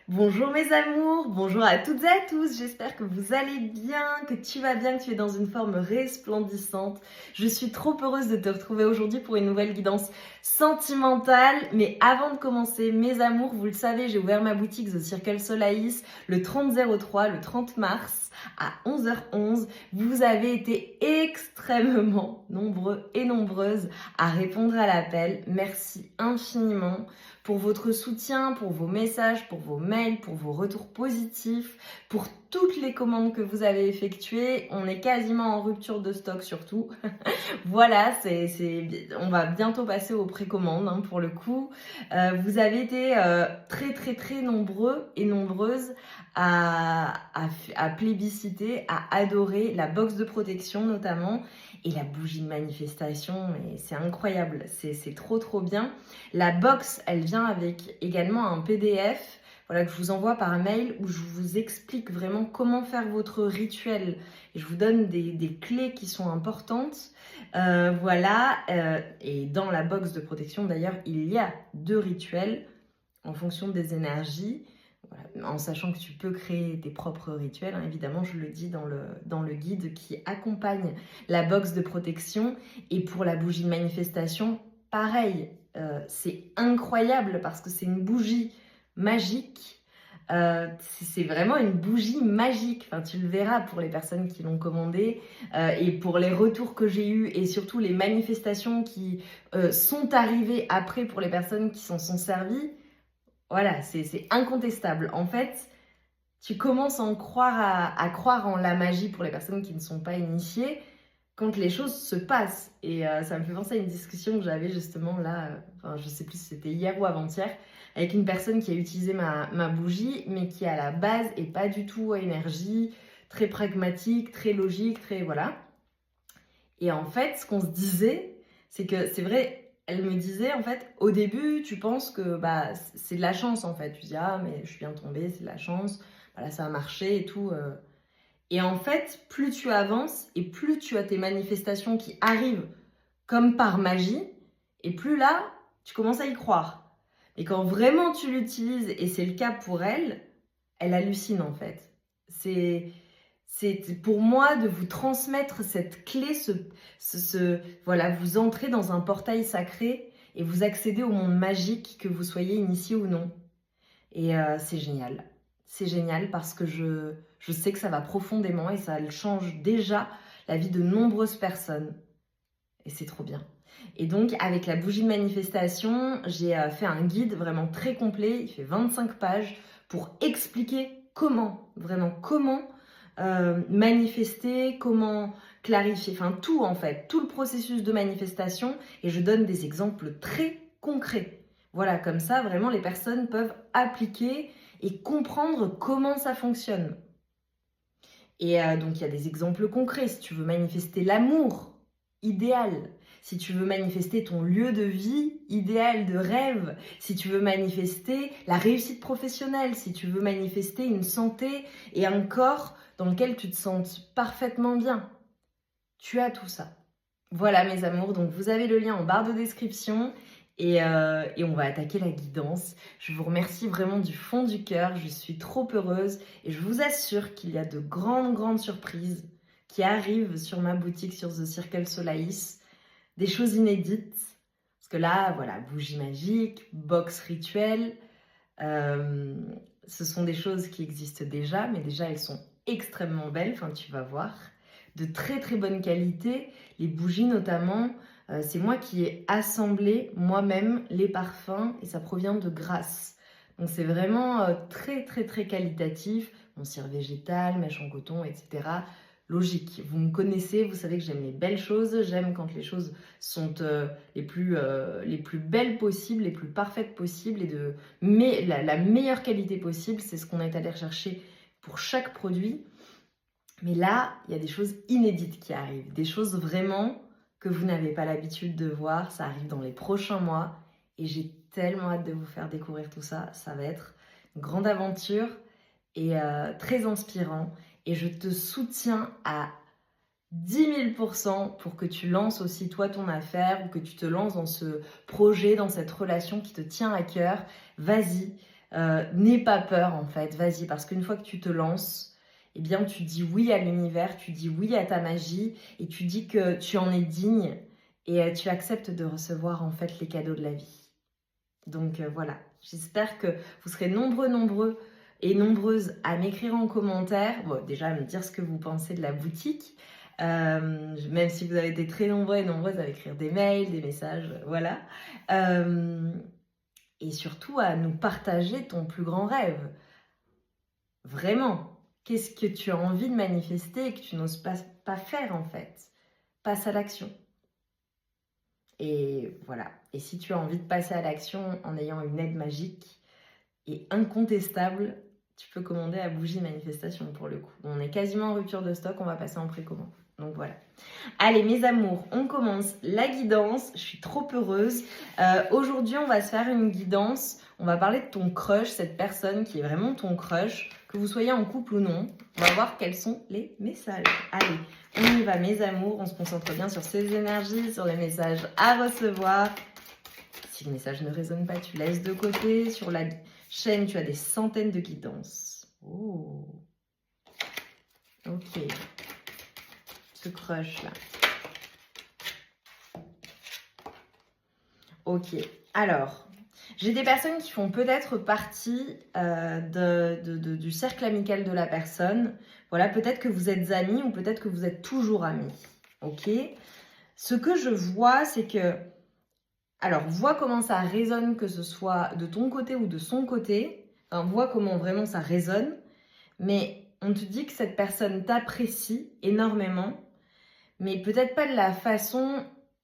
Bonjour mes amours, bonjour à toutes et à tous, j'espère que vous allez bien, que tu vas bien, que tu es dans une forme resplendissante. Je suis trop heureuse de te retrouver aujourd'hui pour une nouvelle guidance sentimentale. Mais avant de commencer, mes amours, vous le savez, j'ai ouvert ma boutique The Circle Solaïs le 30/03, le 30 mars à 11h11. Vous avez été extrêmement nombreux et nombreuses à répondre à l'appel. Merci infiniment pour votre soutien, pour vos messages, pour vos mails, pour vos retours positifs, pour toutes les commandes que vous avez effectuées. On est quasiment en rupture de stock surtout. Voilà, on va bientôt passer aux précommandes pour le coup. Vous avez été très nombreux et nombreuses à plébisciter, à adorer la box de protection notamment et la bougie de manifestation. Mais c'est incroyable, c'est trop bien. La box, elle vient avec également un PDF. Voilà, que je vous envoie par mail où je vous explique vraiment comment faire votre rituel. Et je vous donne des clés qui sont importantes. Voilà, et dans la box de protection d'ailleurs, il y a 2 rituels en fonction des énergies. Voilà, en sachant que tu peux créer tes propres rituels, évidemment, je le dis dans le guide qui accompagne la box de protection. Et pour la bougie de manifestation, pareil, c'est incroyable parce que c'est une bougie magique. C'est vraiment une bougie magique. Enfin, tu le verras pour les personnes qui l'ont commandée et pour les retours que j'ai eus et surtout les manifestations qui sont arrivées après pour les personnes qui s'en sont servies. Voilà, c'est incontestable. En fait, tu commences à croire en la magie pour les personnes qui ne sont pas initiées quand les choses se passent. Et ça me fait penser à une discussion que j'avais justement là, enfin, je sais plus si c'était hier ou avant-hier, avec une personne qui a utilisé ma bougie, mais qui à la base est pas du tout à énergie, très pragmatique, très logique, très voilà. Et en fait, ce qu'on se disait, c'est que c'est vrai, elle me disait en fait, au début, tu penses que bah, c'est de la chance en fait. Tu dis, ah, mais je suis bien tombée, c'est de la chance, voilà, ça a marché et tout. Et en fait, plus tu avances et plus tu as tes manifestations qui arrivent comme par magie, et plus là, tu commences à y croire. Et quand vraiment tu l'utilises, et c'est le cas pour elle, elle hallucine en fait. C'est pour moi de vous transmettre cette clé, voilà, vous entrez dans un portail sacré et vous accédez au monde magique, que vous soyez initié ou non. Et c'est génial. C'est génial parce que je sais que ça va profondément et ça change déjà la vie de nombreuses personnes. Et c'est trop bien. Et donc, avec la bougie de manifestation, j'ai fait un guide vraiment très complet. Il fait 25 pages pour expliquer vraiment comment manifester, comment clarifier, enfin tout en fait, tout le processus de manifestation. Et je donne des exemples très concrets. Voilà, comme ça, vraiment, les personnes peuvent appliquer et comprendre comment ça fonctionne. Et donc, il y a des exemples concrets. Si tu veux manifester l'amour idéal, si tu veux manifester ton lieu de vie idéal de rêve, si tu veux manifester la réussite professionnelle, si tu veux manifester une santé et un corps dans lequel tu te sens parfaitement bien, tu as tout ça. Voilà mes amours, donc vous avez le lien en barre de description et on va attaquer la guidance. Je vous remercie vraiment du fond du cœur, je suis trop heureuse et je vous assure qu'il y a de grandes surprises qui arrivent sur ma boutique sur The Circle Solaïs, des choses inédites. Parce que là, voilà, bougie magique, box rituel, ce sont des choses qui existent déjà, mais déjà elles sont extrêmement belles, enfin tu vas voir, de très bonne qualité. Les bougies notamment, c'est moi qui ai assemblé moi-même les parfums et ça provient de Grasse. Donc c'est vraiment très qualitatif, bon, cire végétale, mèche en coton, etc. Logique, vous me connaissez, vous savez que j'aime les belles choses, j'aime quand les choses sont les plus belles possibles, les plus parfaites possibles et la meilleure qualité possible, c'est ce qu'on est allé rechercher pour chaque produit. Mais là, il y a des choses inédites qui arrivent, des choses vraiment que vous n'avez pas l'habitude de voir, ça arrive dans les prochains mois et j'ai tellement hâte de vous faire découvrir tout ça, ça va être une grande aventure et très inspirant et je te soutiens à 10 000% pour que tu lances aussi toi ton affaire ou que tu te lances dans ce projet, dans cette relation qui te tient à cœur. Vas-y, N'aie pas peur en fait, vas-y, parce qu'une fois que tu te lances, eh bien tu dis oui à l'univers, tu dis oui à ta magie et tu dis que tu en es digne et tu acceptes de recevoir en fait les cadeaux de la vie. Donc voilà, j'espère que vous serez nombreux et nombreuses à m'écrire en commentaire, bon, déjà à me dire ce que vous pensez de la boutique, même si vous avez été très nombreux et nombreuses à écrire des mails, des messages, voilà. Et surtout à nous partager ton plus grand rêve. Vraiment, qu'est-ce que tu as envie de manifester et que tu n'oses pas faire en fait? Passe à l'action. Et voilà. Et si tu as envie de passer à l'action en ayant une aide magique et incontestable, tu peux commander à Bougie Manifestation pour le coup. On est quasiment en rupture de stock, on va passer en précommande. Donc voilà. Allez mes amours, on commence la guidance. Je suis trop heureuse. Aujourd'hui, on va se faire une guidance. On va parler de ton crush, cette personne qui est vraiment ton crush, que vous soyez en couple ou non. On va voir quels sont les messages. Allez, on y va mes amours. On se concentre bien sur ces énergies, sur les messages à recevoir. Si le message ne résonne pas, tu laisses de côté. Sur la chaîne, tu as des centaines de guidances. Oh. Ok. Ce crush là. Ok. Alors, j'ai des personnes qui font peut-être partie du cercle amical de la personne. Voilà, peut-être que vous êtes amis ou peut-être que vous êtes toujours amis. Ok. Ce que je vois, c'est que... Alors, vois comment ça résonne, que ce soit de ton côté ou de son côté. Enfin, vois comment vraiment ça résonne. Mais on te dit que cette personne t'apprécie énormément, mais peut-être pas de la façon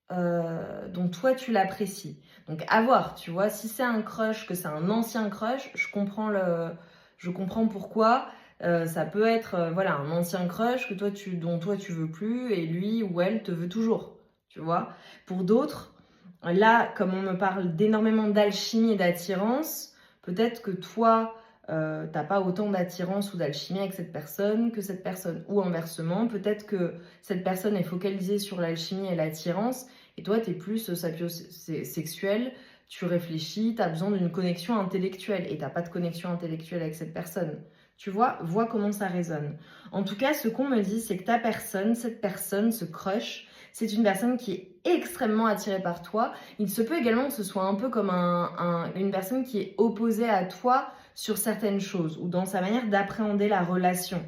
dont toi tu l'apprécies. Donc à voir, tu vois, si c'est un crush, que c'est un ancien crush, je comprends pourquoi. Ça peut être voilà, un ancien crush que dont toi tu veux plus et lui ou elle te veut toujours, tu vois. Pour d'autres, là, comme on me parle d'énormément d'alchimie et d'attirance, peut-être que toi, t'as pas autant d'attirance ou d'alchimie avec cette personne que cette personne. Ou inversement, peut-être que cette personne est focalisée sur l'alchimie et l'attirance et toi, t'es plus sapiosexuel, tu réfléchis, t'as besoin d'une connexion intellectuelle et t'as pas de connexion intellectuelle avec cette personne. Tu vois comment ça résonne. En tout cas, ce qu'on me dit, c'est que ta personne, cette personne, ce crush, c'est une personne qui est extrêmement attirée par toi. Il se peut également que ce soit un peu comme une personne qui est opposée à toi sur certaines choses ou dans sa manière d'appréhender la relation.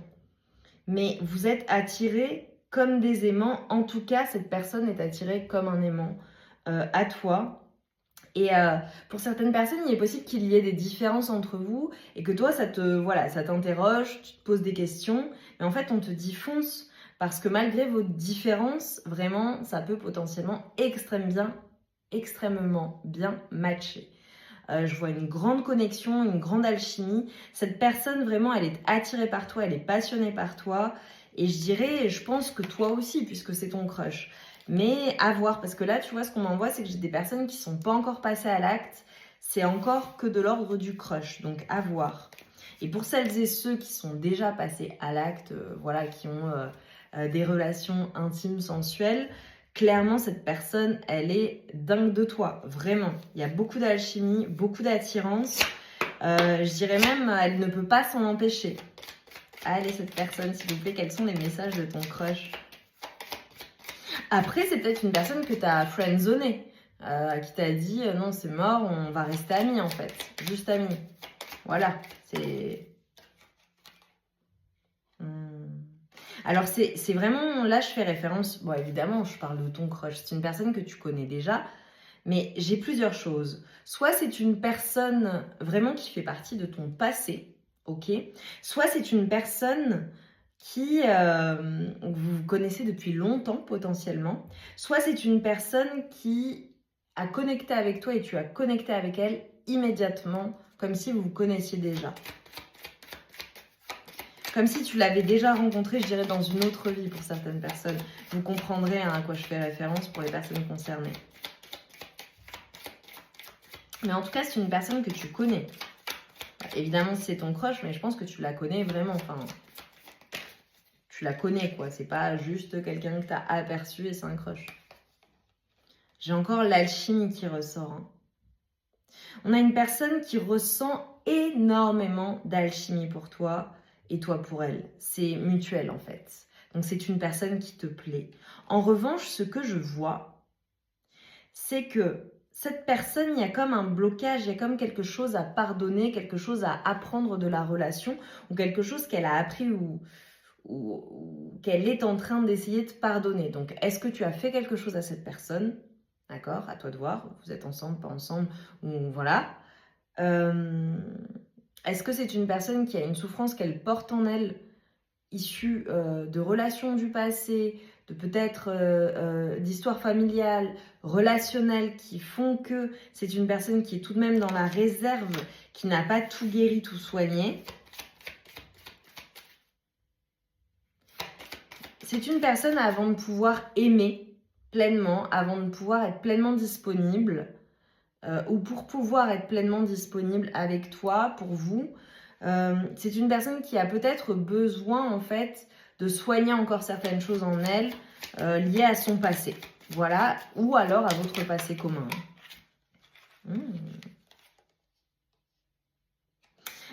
Mais vous êtes attirés comme des aimants. En tout cas, cette personne est attirée comme un aimant à toi. Et pour certaines personnes, il est possible qu'il y ait des différences entre vous et que toi, ça t'interroge, tu te poses des questions. Mais en fait, on te dit fonce parce que malgré vos différences, vraiment, ça peut potentiellement extrêmement bien matcher. Je vois une grande connexion, une grande alchimie. Cette personne, vraiment, elle est attirée par toi, elle est passionnée par toi. Et je pense que toi aussi, puisque c'est ton crush. Mais à voir, parce que là, tu vois, ce qu'on m'envoie, c'est que j'ai des personnes qui sont pas encore passées à l'acte. C'est encore que de l'ordre du crush, donc à voir. Et pour celles et ceux qui sont déjà passés à l'acte, voilà, qui ont des relations intimes, sensuelles, clairement, cette personne, elle est dingue de toi, vraiment. Il y a beaucoup d'alchimie, beaucoup d'attirance. Je dirais même, elle ne peut pas s'en empêcher. Allez, cette personne, s'il vous plaît, quels sont les messages de ton crush? Après, c'est peut-être une personne que tu as friendzoné, qui t'a dit non, c'est mort, on va rester amis en fait. Juste amis. Voilà, c'est... Alors, c'est vraiment... Là, je fais référence... Bon, évidemment, je parle de ton crush. C'est une personne que tu connais déjà. Mais j'ai plusieurs choses. Soit c'est une personne vraiment qui fait partie de ton passé, ok? Soit c'est une personne qui vous connaissez depuis longtemps potentiellement. Soit c'est une personne qui a connecté avec toi et tu as connecté avec elle immédiatement, comme si vous vous connaissiez déjà. Comme si tu l'avais déjà rencontré, je dirais, dans une autre vie pour certaines personnes. Vous comprendrez à quoi je fais référence pour les personnes concernées. Mais en tout cas, c'est une personne que tu connais. Évidemment, c'est ton crush, mais je pense que tu la connais vraiment. Enfin, tu la connais, quoi. C'est pas juste quelqu'un que tu as aperçu et c'est un crush. J'ai encore l'alchimie qui ressort. Hein. On a une personne qui ressent énormément d'alchimie pour toi et toi pour elle. C'est mutuel en fait. Donc c'est une personne qui te plaît. En revanche, ce que je vois, c'est que cette personne, il y a comme un blocage, il y a comme quelque chose à pardonner, quelque chose à apprendre de la relation, ou quelque chose qu'elle a appris ou qu'elle est en train d'essayer de pardonner. Donc, est-ce que tu as fait quelque chose à cette personne? D'accord, à toi de voir, vous êtes ensemble, pas ensemble, ou voilà. Est-ce que c'est une personne qui a une souffrance qu'elle porte en elle, issue de relations du passé, de peut-être d'histoires familiales, relationnelles, qui font que c'est une personne qui est tout de même dans la réserve, qui n'a pas tout guéri, tout soigné? C'est une personne avant de pouvoir aimer pleinement, avant de pouvoir être pleinement disponible, ou pour pouvoir être pleinement disponible avec toi, pour vous. C'est une personne qui a peut-être besoin en fait de soigner encore certaines choses en elle liées à son passé. Voilà, ou alors à votre passé commun.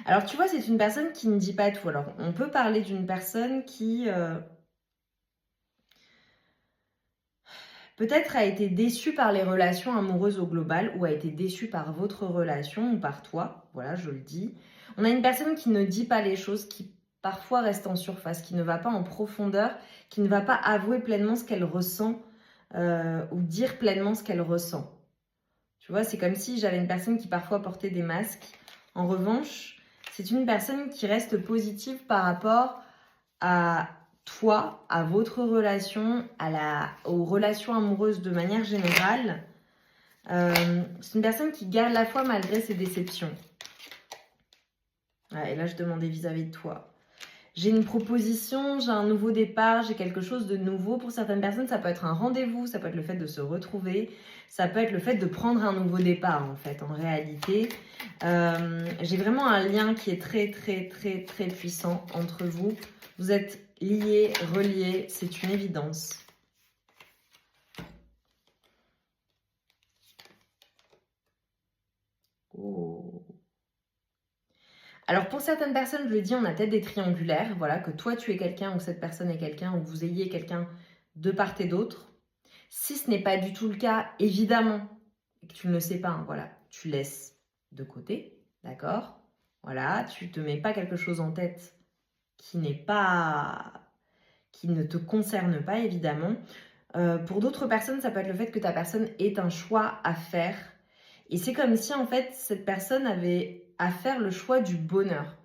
Alors tu vois, c'est une personne qui ne dit pas tout. Alors on peut parler d'une personne qui peut-être a été déçue par les relations amoureuses au global, ou a été déçue par votre relation ou par toi. Voilà, je le dis. On a une personne qui ne dit pas les choses, qui parfois reste en surface, qui ne va pas en profondeur, qui ne va pas avouer pleinement ce qu'elle ressent ou dire pleinement ce qu'elle ressent. Tu vois, c'est comme si j'avais une personne qui parfois portait des masques. En revanche, c'est une personne qui reste positive par rapport à toi, à votre relation, aux relations amoureuses de manière générale. C'est une personne qui garde la foi malgré ses déceptions. Ouais, et là, je demandais vis-à-vis de toi. J'ai une proposition, j'ai un nouveau départ, j'ai quelque chose de nouveau. Pour certaines personnes, ça peut être un rendez-vous, ça peut être le fait de se retrouver, ça peut être le fait de prendre un nouveau départ, en fait, en réalité. J'ai vraiment un lien qui est très, très, très, très puissant entre vous. Vous êtes liés, reliés, c'est une évidence. Oh. Alors pour certaines personnes, je le dis, on a peut-être des triangulaires, voilà, que toi tu es quelqu'un ou cette personne est quelqu'un ou que vous ayez quelqu'un de part et d'autre. Si ce n'est pas du tout le cas, évidemment, et que tu ne le sais pas, hein, voilà, tu laisses de côté, d'accord? Voilà, tu te mets pas quelque chose en tête qui n'est pas, qui ne te concerne pas, évidemment. Pour d'autres personnes, ça peut être le fait que ta personne ait un choix à faire. Et c'est comme si, en fait, cette personne avait à faire le choix du bonheur.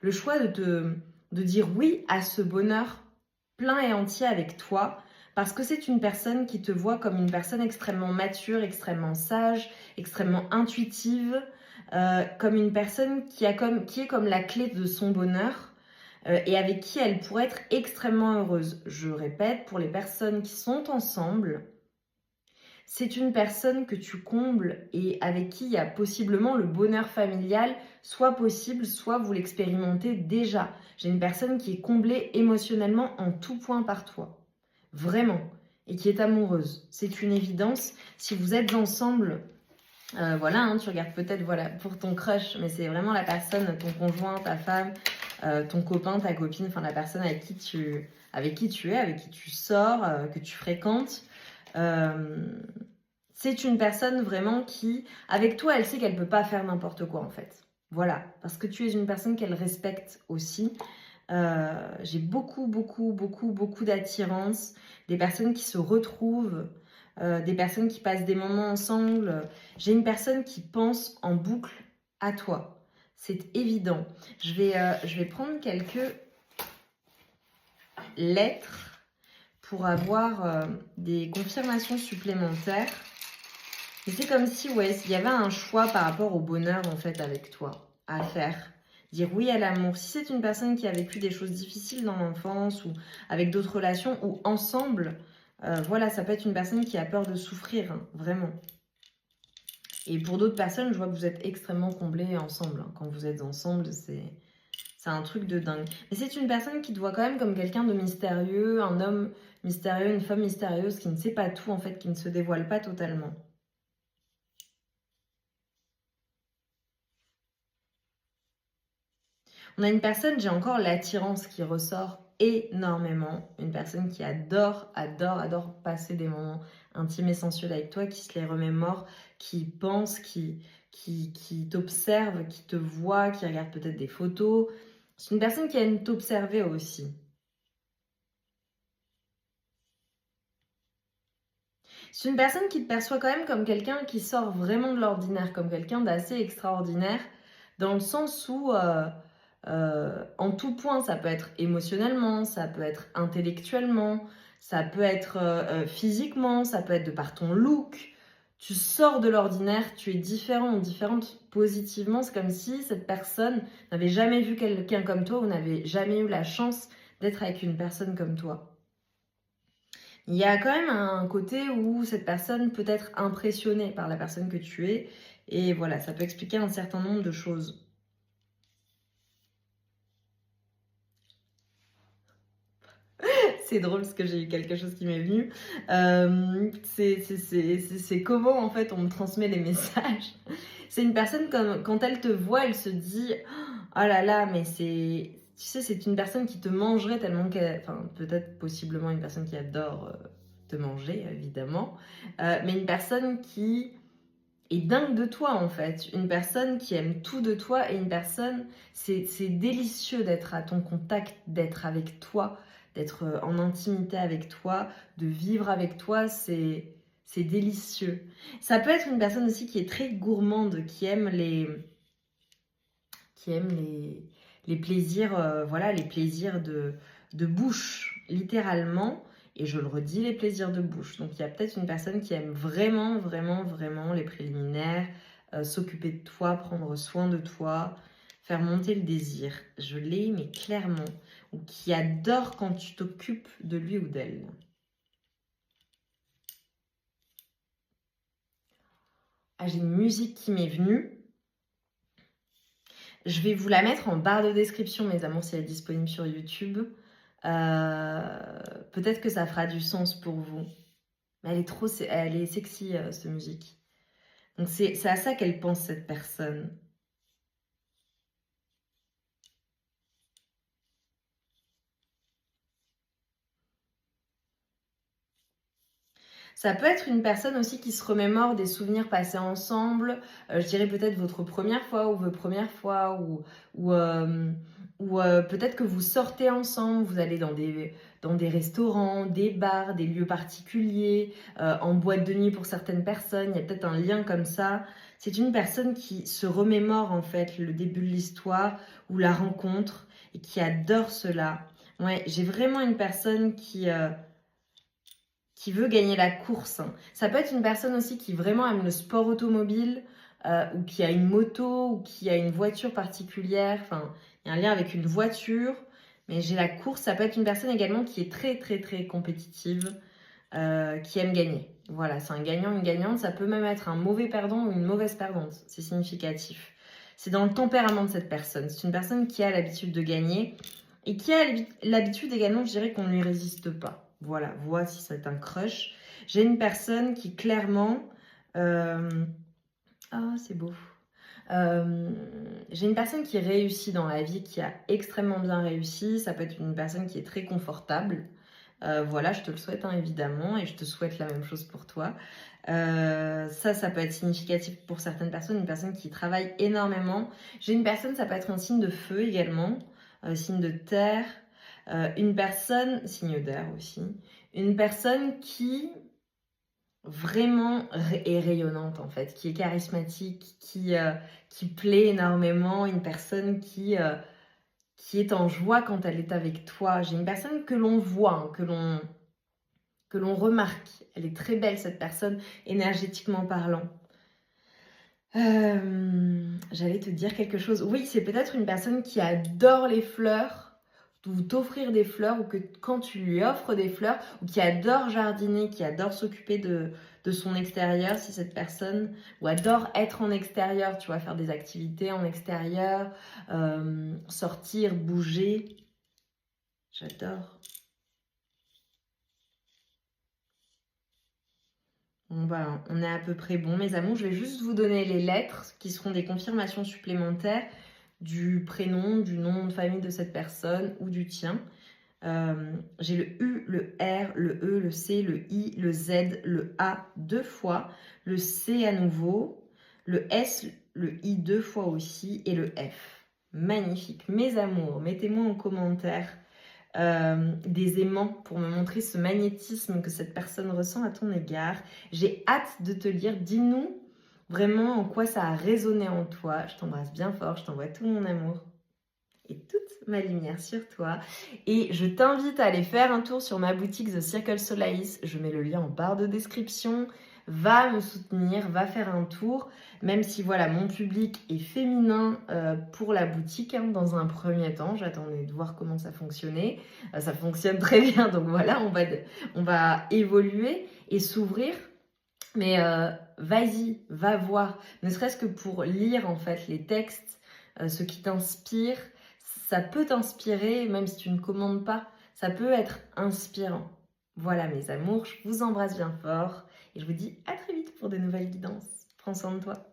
Le choix de dire oui à ce bonheur plein et entier avec toi. Parce que c'est une personne qui te voit comme une personne extrêmement mature, extrêmement sage, extrêmement intuitive. Comme une personne qui est comme la clé de son bonheur. Et avec qui elle pourrait être extrêmement heureuse. Je répète, pour les personnes qui sont ensemble, c'est une personne que tu combles et avec qui il y a possiblement le bonheur familial, soit possible, soit vous l'expérimentez déjà. J'ai une personne qui est comblée émotionnellement en tout point par toi. Vraiment. Et qui est amoureuse. C'est une évidence. Si vous êtes ensemble, voilà, hein, tu regardes peut-être voilà, pour ton crush, mais c'est vraiment la personne, ton conjoint, ta femme, ton copain, ta copine, enfin la personne avec qui tu es, avec qui tu sors, que tu fréquentes. C'est une personne vraiment qui, avec toi, elle sait qu'elle ne peut pas faire n'importe quoi en fait. Voilà, parce que tu es une personne qu'elle respecte aussi. J'ai beaucoup, beaucoup, beaucoup, beaucoup d'attirance, des personnes qui se retrouvent, des personnes qui passent des moments ensemble. J'ai une personne qui pense en boucle à toi. C'est évident. Je vais prendre quelques lettres pour avoir des confirmations supplémentaires. Et c'est comme si, ouais, il y avait un choix par rapport au bonheur, en fait, avec toi, à faire. Dire oui à l'amour. Si c'est une personne qui a vécu des choses difficiles dans l'enfance ou avec d'autres relations ou ensemble, voilà, ça peut être une personne qui a peur de souffrir, hein, vraiment. Et pour d'autres personnes, je vois que vous êtes extrêmement comblés ensemble. Hein. Quand vous êtes ensemble, c'est un truc de dingue. Mais c'est une personne qui te voit quand même comme quelqu'un de mystérieux, un homme mystérieux, une femme mystérieuse qui ne sait pas tout, en fait, qui ne se dévoile pas totalement. On a une personne, j'ai encore l'attirance qui ressort énormément. Une personne qui adore passer des moments intimes et sensuels avec toi, qui se les remémore, qui pense, qui t'observe, qui te voit, qui regarde peut-être des photos. C'est une personne qui aime t'observer aussi. C'est une personne qui te perçoit quand même comme quelqu'un qui sort vraiment de l'ordinaire, comme quelqu'un d'assez extraordinaire, dans le sens où, en tout point, ça peut être émotionnellement, ça peut être intellectuellement, ça peut être physiquement, ça peut être de par ton look. Tu sors de l'ordinaire, tu es différent ou différente positivement. C'est comme si cette personne n'avait jamais vu quelqu'un comme toi ou n'avait jamais eu la chance d'être avec une personne comme toi. Il y a quand même un côté où cette personne peut être impressionnée par la personne que tu es. Et voilà, ça peut expliquer un certain nombre de choses. C'est drôle parce que j'ai eu quelque chose qui m'est venu. C'est comment en fait on me transmet les messages. C'est une personne comme quand elle te voit, elle se dit oh là là, mais c'est. Tu sais, c'est une personne qui te mangerait tellement qu'elle. Enfin, peut-être possiblement une personne qui adore te manger, évidemment. Mais une personne qui est dingue de toi en fait. Une personne qui aime tout de toi et une personne. C'est délicieux d'être à ton contact, d'être avec toi, d'être en intimité avec toi, de vivre avec toi. C'est délicieux. Ça peut être une personne aussi qui est très gourmande, qui aime les plaisirs, voilà, les plaisirs de bouche, littéralement. Et je le redis, les plaisirs de bouche. Donc il y a peut-être une personne qui aime vraiment, vraiment, vraiment les préliminaires, s'occuper de toi, prendre soin de toi, faire monter le désir. Je l'ai, mais clairement. Ou qui adore quand tu t'occupes de lui ou d'elle. Ah, j'ai une musique qui m'est venue. Je vais vous la mettre en barre de description, mes amours, si elle est disponible sur YouTube. Peut-être que ça fera du sens pour vous. Mais elle est sexy, cette musique. Donc c'est à ça qu'elle pense, cette personne. Ça peut être une personne aussi qui se remémore des souvenirs passés ensemble. Je dirais peut-être votre première fois ou vos premières fois ou peut-être que vous sortez ensemble, vous allez dans des restaurants, des bars, des lieux particuliers, en boîte de nuit pour certaines personnes. Il y a peut-être un lien comme ça. C'est une personne qui se remémore en fait le début de l'histoire ou la rencontre et qui adore cela. Ouais, j'ai vraiment une personne qui veut gagner la course. Ça peut être une personne aussi qui vraiment aime le sport automobile ou qui a une moto ou qui a une voiture particulière. Enfin, il y a un lien avec une voiture. Mais j'ai la course. Ça peut être une personne également qui est très, très, très compétitive, qui aime gagner. Voilà, c'est un gagnant, une gagnante. Ça peut même être un mauvais perdant ou une mauvaise perdante. C'est significatif. C'est dans le tempérament de cette personne. C'est une personne qui a l'habitude de gagner et qui a l'habitude également, je dirais, qu'on ne lui résiste pas. Voilà, voici, c'est un crush. J'ai une personne qui clairement... Ah, c'est beau. J'ai une personne qui réussit dans la vie, qui a extrêmement bien réussi. Ça peut être une personne qui est très confortable. Voilà, je te le souhaite hein, évidemment et je te souhaite la même chose pour toi. Ça peut être significatif pour certaines personnes, une personne qui travaille énormément. J'ai une personne, ça peut être un signe de feu également, signe de terre, une personne, signe d'air aussi, une personne qui vraiment est rayonnante en fait, qui est charismatique, qui plaît énormément, une personne qui est en joie quand elle est avec toi. J'ai une personne que l'on voit, hein, que l'on remarque. Elle est très belle cette personne, énergétiquement parlant. J'allais te dire quelque chose. Oui, c'est peut-être une personne qui adore les fleurs, ou t'offrir des fleurs, ou que quand tu lui offres des fleurs, ou qui adore jardiner, qui adore s'occuper de son extérieur, si cette personne, ou adore être en extérieur, tu vois, faire des activités en extérieur, sortir, bouger. J'adore. Bon, bah, on est à peu près bon, mes amours. Je vais juste vous donner les lettres qui seront des confirmations supplémentaires. du prénom, du nom de famille de cette personne ou du tien. J'ai le U, le R, le E, le C, le I, le Z, le A 2 fois, le C à nouveau, le S, le I 2 fois aussi et le F. Magnifique. Mes amours, mettez-moi en commentaire des aimants pour me montrer ce magnétisme que cette personne ressent à ton égard. J'ai hâte de te lire. Dis-nous vraiment en quoi ça a résonné en toi. Je t'embrasse bien fort, je t'envoie tout mon amour et toute ma lumière sur toi. Et je t'invite à aller faire un tour sur ma boutique The Circle Solace. Je mets le lien en barre de description. Va me soutenir, va faire un tour, même si voilà, mon public est féminin pour la boutique hein, dans un premier temps. J'attendais de voir comment ça fonctionnait. Ça fonctionne très bien, donc voilà, on va évoluer et s'ouvrir. Mais vas-y, va voir, ne serait-ce que pour lire en fait les textes, ce qui t'inspire. Ça peut t'inspirer, même si tu ne commandes pas, ça peut être inspirant. Voilà mes amours, je vous embrasse bien fort et je vous dis à très vite pour de nouvelles guidances. Prends soin de toi.